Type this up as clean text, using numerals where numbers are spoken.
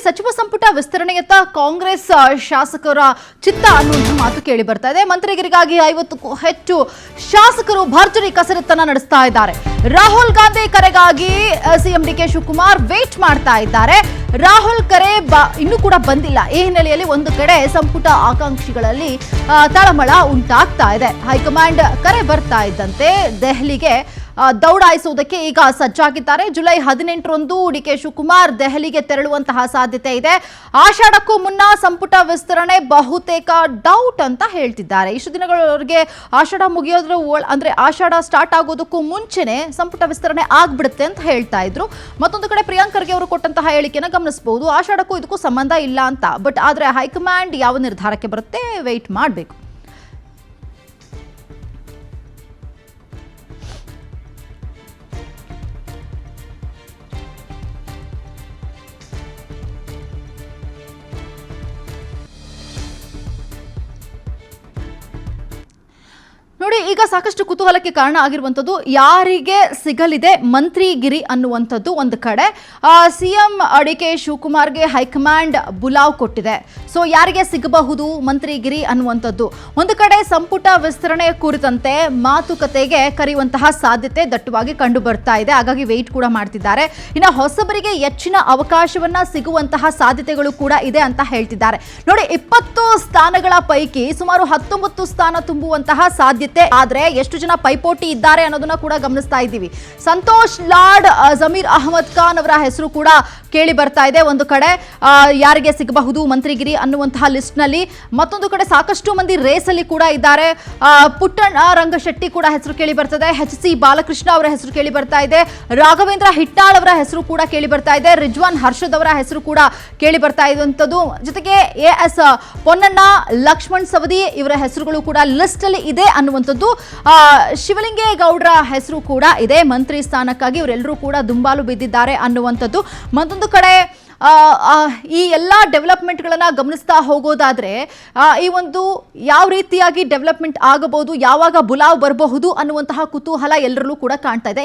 ಸಚಿವ ಸಂಪುಟ ವಿಸ್ತರಣೆಯತ್ತ ಕಾಂಗ್ರೆಸ್ ಶಾಸಕರ ಚಿತ್ತ ಅನ್ನುವಂಥ ಮಾತು ಕೇಳಿ ಬರ್ತಾ ಇದೆ. ಮಂತ್ರಿಗಿರಿಗಾಗಿ 50ಕ್ಕೂ ಹೆಚ್ಚು ಶಾಸಕರು ಭರ್ಜರಿ ಕಸರತ್ತನ್ನ ನಡೆಸ್ತಾ ಇದ್ದಾರೆ. ರಾಹುಲ್ ಗಾಂಧಿ ಕರೆಗಾಗಿ ಸಿಎಂ ಡಿಕೆ ಶಿವಕುಮಾರ್ ವೇಟ್ ಮಾಡ್ತಾ ಇದ್ದಾರೆ. ರಾಹುಲ್ ಕರೆ ಇನ್ನೂ ಕೂಡ ಬಂದಿಲ್ಲ. ಈ ಹಿನ್ನೆಲೆಯಲ್ಲಿ ಒಂದು ಕಡೆ ಸಂಪುಟ ಆಕಾಂಕ್ಷಿಗಳಲ್ಲಿ ತಳಮಳ ಉಂಟಾಗ್ತಾ ಇದೆ. ಹೈಕಮಾಂಡ್ ಕರೆ ಬರ್ತಾ ಇದ್ದಂತೆ ದೆಹಲಿಗೆ ದೌಡಾಯಿಸುವುದಕ್ಕೆ ಈಗ ಸಜ್ಜಾಗಿದ್ದಾರೆ. ಜುಲೈ 18ರಂದು ಡಿಕೆ ಶಿವಕುಮಾರ್ ದೆಹಲಿಗೆ ತೆರಳುವಂತಹ ಸಾಧ್ಯತೆ ಇದೆ. ಆಷಾಢಕ್ಕೂ ಮುನ್ನ ಸಂಪುಟ ವಿಸ್ತರಣೆ ಬಹುತೇಕ ಡೌಟ್ ಅಂತ ಹೇಳ್ತಿದ್ದಾರೆ. ಇಷ್ಟು ದಿನಗಳವರೆಗೆ ಆಷಾಢ ಮುಗಿಯೋದ್ರ ಅಂದ್ರೆ ಆಷಾಢ ಸ್ಟಾರ್ಟ್ ಆಗೋದಕ್ಕೂ ಮುಂಚೆನೆ ಸಂಪುಟ ವಿಸ್ತರಣೆ ಆಗ್ಬಿಡುತ್ತೆ ಅಂತ ಹೇಳ್ತಾ ಇದ್ರು. ಮತ್ತೊಂದು ಕಡೆ ಪ್ರಿಯಾಂಕ್ ಖರ್ಗೆ ಅವರು ಕೊಟ್ಟಂತಹ ಹೇಳಿಕೆನ ಗಮನಿಸಬಹುದು. ಆಷಾಢಕ್ಕೂ ಇದಕ್ಕೂ ಸಂಬಂಧ ಇಲ್ಲ ಅಂತ. ಬಟ್ ಆದ್ರೆ ಹೈಕಮಾಂಡ್ ಯಾವ ನಿರ್ಧಾರಕ್ಕೆ ಬರುತ್ತೆ ವೆಯ್ಟ್ ಮಾಡಬೇಕು. ನೋಡಿ, ಈಗ ಸಾಕಷ್ಟು ಕುತೂಹಲಕ್ಕೆ ಕಾರಣ ಆಗಿರುವಂಥದ್ದು ಯಾರಿಗೆ ಸಿಗಲಿದೆ ಮಂತ್ರಿಗಿರಿ ಅನ್ನುವಂಥದ್ದು. ಒಂದು ಕಡೆ ಸಿಎಂ ಡಿಕೆ ಶಿವಕುಮಾರ್ಗೆ ಹೈಕಮಾಂಡ್ ಬುಲಾವ್ ಕೊಟ್ಟಿದೆ. ಸೊ ಯಾರಿಗೆ ಸಿಗಬಹುದು ಮಂತ್ರಿಗಿರಿ ಅನ್ನುವಂಥದ್ದು. ಒಂದು ಕಡೆ ಸಂಪುಟ ವಿಸ್ತರಣೆ ಕುರಿತಂತೆ ಮಾತುಕತೆಗೆ ಕರೆಯುವಂತಹ ಸಾಧ್ಯತೆ ದಟ್ಟವಾಗಿ ಕಂಡು ಬರ್ತಾ ಇದೆ. ಹಾಗಾಗಿ ವೆಯ್ಟ್ ಕೂಡ ಮಾಡ್ತಿದ್ದಾರೆ. ಇನ್ನು ಹೊಸಬರಿಗೆ ಹೆಚ್ಚಿನ ಅವಕಾಶವನ್ನ ಸಿಗುವಂತಹ ಸಾಧ್ಯತೆಗಳು ಕೂಡ ಇದೆ ಅಂತ ಹೇಳ್ತಿದ್ದಾರೆ. ನೋಡಿ, 20 ಸ್ಥಾನಗಳ ಪೈಕಿ ಸುಮಾರು 19 ಸ್ಥಾನ ತುಂಬುವಂತಹ ಸಾಧ್ಯತೆ. ಆದ್ರೆ ಎಷ್ಟು ಜನ ಪೈಪೋಟಿ ಇದ್ದಾರೆ ಅನ್ನೋದನ್ನ ಕೂಡ ಗಮನಿಸ್ತಾ ಇದ್ದೀವಿ. ಸಂತೋಷ್ ಲಾಡ್, ಜಮೀರ್ ಅಹಮದ್ ಖಾನ್ ಅವರ ಹೆಸರು ಕೂಡ ಕೇಳಿ ಬರ್ತಾ ಇದೆ. ಒಂದು ಕಡೆ ಯಾರಿಗೆ ಸಿಗಬಹುದು ಮಂತ್ರಿಗಿರಿ ಅನ್ನುವಂತಹ ಲಿಸ್ಟ್ ನಲ್ಲಿ. ಮತ್ತೊಂದು ಕಡೆ ಸಾಕಷ್ಟು ಮಂದಿ ರೇಸ್ ಅಲ್ಲಿ ಕೂಡ ಇದ್ದಾರೆ. ಪುಟ್ಟಣ್ಣ ರಂಗಶೆಟ್ಟಿ ಕೂಡ ಹೆಸರು ಕೇಳಿ ಬರ್ತದೆ. HC ಬಾಲಕೃಷ್ಣ ಅವರ ಹೆಸರು ಕೇಳಿ ಬರ್ತಾ ಇದೆ. ರಾಘವೇಂದ್ರ ಹಿಟ್ಟಾಳ್ ಅವರ ಹೆಸರು ಕೂಡ ಕೇಳಿ ಬರ್ತಾ ಇದೆ. ರಿಜ್ವಾನ್ ಹರ್ಷದ್ ಅವರ ಹೆಸರು ಕೂಡ ಕೇಳಿ ಬರ್ತಾ ಇರುವಂತದ್ದು. ಜೊತೆಗೆ AS ಪೊನ್ನಣ್ಣ, ಲಕ್ಷ್ಮಣ್ ಸವದಿ ಇವರ ಹೆಸರುಗಳು ಕೂಡ ಲಿಸ್ಟ್ ಅಲ್ಲಿ ಇದೆ ಅನ್ನುವಂಥದ್ದು. ಶಿವಲಿಂಗೇಗೌಡರ ಹೆಸರು ಕೂಡ ಇದೆ. ಮಂತ್ರಿ ಸ್ಥಾನಕ್ಕಾಗಿ ಇವರೆಲ್ಲರೂ ಕೂಡ ದುಂಬಾಲು ಬಿದ್ದಿದ್ದಾರೆ ಅನ್ನುವಂಥದ್ದು. ಮತ್ತೊಂದು ಕಡೆ ಈ ಎಲ್ಲ ಡೆವಲಪ್ಮೆಂಟ್ಗಳನ್ನ ಗಮನಿಸ್ತಾ ಹೋಗೋದಾದ್ರೆ ಈ ಒಂದು ಯಾವ ರೀತಿಯಾಗಿ ಡೆವಲಪ್ಮೆಂಟ್ ಆಗಬಹುದು, ಯಾವಾಗ ಬುಲಾವ್ ಬರಬಹುದು ಅನ್ನುವಂತಹ ಕುತೂಹಲ ಎಲ್ಲರಲ್ಲೂ ಕೂಡ ಕಾಣ್ತಾ ಇದೆ.